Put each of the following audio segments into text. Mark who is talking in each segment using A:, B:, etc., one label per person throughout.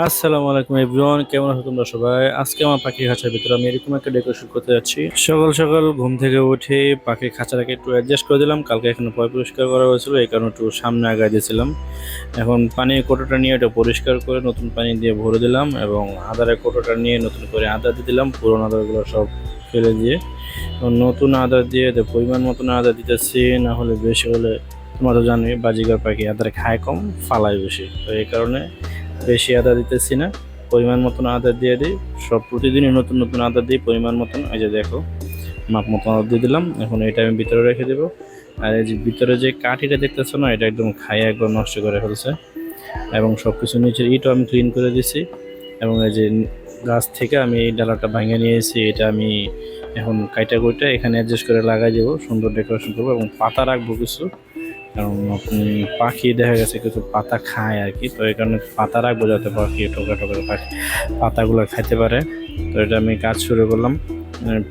A: আসসালামু আলাইকুম এভরিওয়ান, কেমন আছো তোমরা সবাই? আজকে আমার পাখির খাঁচার ভিতরে আমি এরকম একটা ডেকোরেশন করতে যাচ্ছি। সকাল সকাল ঘুম থেকে উঠে পাখির খাঁচাটাকে একটু অ্যাডজাস্ট করে দিলাম। কালকে এখানে পরিষ্কার করা হয়েছিল, এই কারণে একটু সামনে আগায় দিয়েছিলাম। এখন পানির কোটোটা নিয়ে এটা পরিষ্কার করে নতুন পানি দিয়ে ভরে দিলাম এবং আদারের কোটোটা নিয়ে নতুন করে আদা দিয়ে দিলাম, পুরোনো আদারগুলো সব ফেলে দিয়ে নতুন আদা দিয়ে পরিমাণ মতন আদা দিতেছি। না হলে বেশি হলে তোমরা তো জানোই বাজিগার পাখি আদার খায় কম, ফালায় বেশি, তো এই কারণে বেশি আদা দিতেছি না, পরিমাণ মতন আদা দিয়ে দিই। সব প্রতিদিনই নতুন নতুন আদা দিই পরিমাণ মতন। এই যে দেখো, মাপ মতন আদা দিয়ে দিলাম। এখন এটা আমি ভিতরে রেখে দেবো। আর এই যে ভিতরে যে কাঠিটা দেখতেছো না, এটা একদম খাইয়ে একদম নষ্ট করে ফেলছে এবং সব কিছু নিচের ইটও আমি ক্লিন করে দিছি। এবং এই যে গাছ থেকে আমি এই ডালাটা ভাঙে নিয়েছি, এটা আমি এখন কাইটা কুইটা এখানে অ্যাডজাস্ট করে লাগাই দেবো, সুন্দর ডেকোরেশন করবো এবং পাতা রাখবো কিছু, কারণ পাখি দেখা গেছে কিছু পাতা খায় আর কি, তো এই কারণে পাতা রাখবো যাতে পাখি ঠোকরা ঠোকরা পাখি পাতাগুলো খাইতে পারে। তো এটা আমি কাজ শুরু করলাম।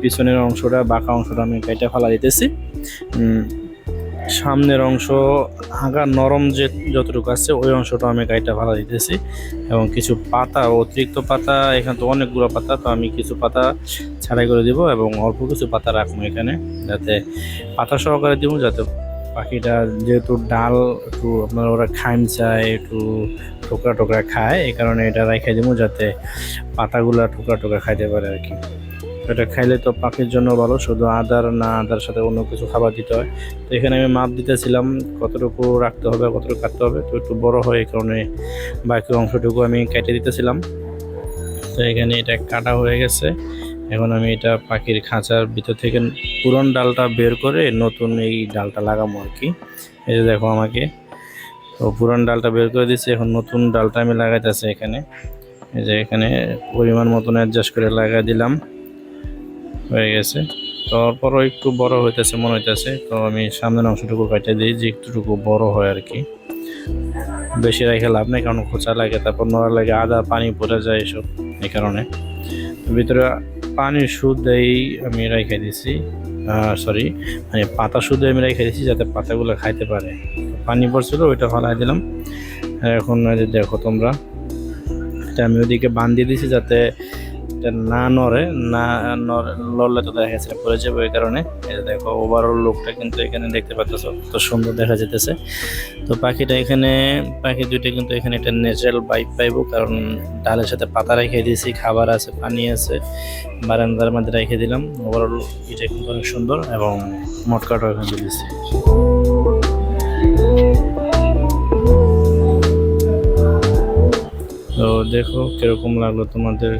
A: পিছনের অংশটা বাঁকা অংশটা আমি কেটে ফেলা দিতেছি। সামনের অংশ হাঁকা নরম যে যতটুকু আছে ওই অংশটা আমি কাইটা ফেলা দিতেছি এবং কিছু পাতা, অতিরিক্ত পাতা, এখানে তো অনেকগুলো পাতা, তো আমি কিছু পাতা ছাড়াই করে দিব এবং অল্প কিছু পাতা রাখবো এখানে, যাতে পাতা সহকারে দিব, যাতে পাখিটা যেহেতু ডাল একটু আপনার ওরা খাইম চায়, একটু ঠোকরা ঠোকরা খায়, এই কারণে এটা রেখে দিব যাতে পাতাগুলা ঠোকরা ঠোকরা খাইতে পারে আর কি। এটা খাইলে তো পাখির জন্য ভালো, শুধু আদার না, আদার সাথে অন্য কিছু খাবার দিতে হয়। তো এখানে আমি মাপ দিতেছিলাম কতটুকু রাখতে হবে, কতটুকু কাটতে হবে, তো একটু বড় হয় এই কারণে বাকি অংশটুকু আমি কেটে দিতেছিলাম। তো এখানে এটা কাটা হয়ে গেছে। এখন আমি এটা পাখির খাঁচার ভিতর থেকে পুরন ডালটা বের করে নতুন এই ডালটা লাগাবো আর কি। এই যে দেখো আমাকে, তো পুরান ডালটা বের করে দিচ্ছি, এখন নতুন ডালটা আমি লাগাইতেছি এখানে। এই যে এখানে পরিমাণ মতন অ্যাডজাস্ট করে লাগাই দিলাম, হয়ে গেছে। তারপরও একটু বড় হইতেছে মনে হইতেছে, তো আমি সামনের অংশটুকু কাটে দিই যে একটুটুকু বড় হয় আর কি। বেশি রেখে লাভ নেই, কারণ খোঁচা লাগে, তারপর নড়া লাগে, আদা পানি পড়ে যায় এসব, এই কারণে ভিতরে পানির সুদেই আমি রেখে দিছি। সরি, মানে পাতা শুধু আমি রেখে দিচ্ছি যাতে পাতাগুলো খাইতে পারে। পানি পড়ছিল ওইটা ফেলাই দিলাম। এখন দেখো তোমরা, এটা আমি ওইদিকে বাঁধ দিয়ে দিছি যাতে এটা না নড়ে, না লড়লে তো দেখা যাচ্ছে পড়ে যাবে, ওই কারণে। এটা দেখো ওভারঅল লুকটা কিন্তু এখানে দেখতে পাচ্ছ, কত সুন্দর দেখা যেতেছে। তো পাখিটা এখানে, পাখি দুইটা কিন্তু এখানে একটা ন্যাচারাল ভাইব পাইবো, কারণ ডালের সাথে পাতা রেখে দিয়েছি, খাবার আছে, পানি আছে, বারান্দার মধ্যে রেখে দিলাম। ওভারঅল এটা কিন্তু অনেক সুন্দর এবং মটকাটাও এখানে দিয়েছি। তো দেখো কিরকম লাগলো তোমাদের,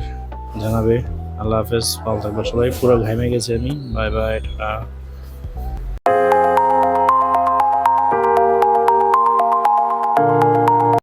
A: জানাবে। আল্লাহ হাফেজ, ভালো থাকবে সবাই। পুরো ঘামে গেছে আমি, বাই বাই, টাটা।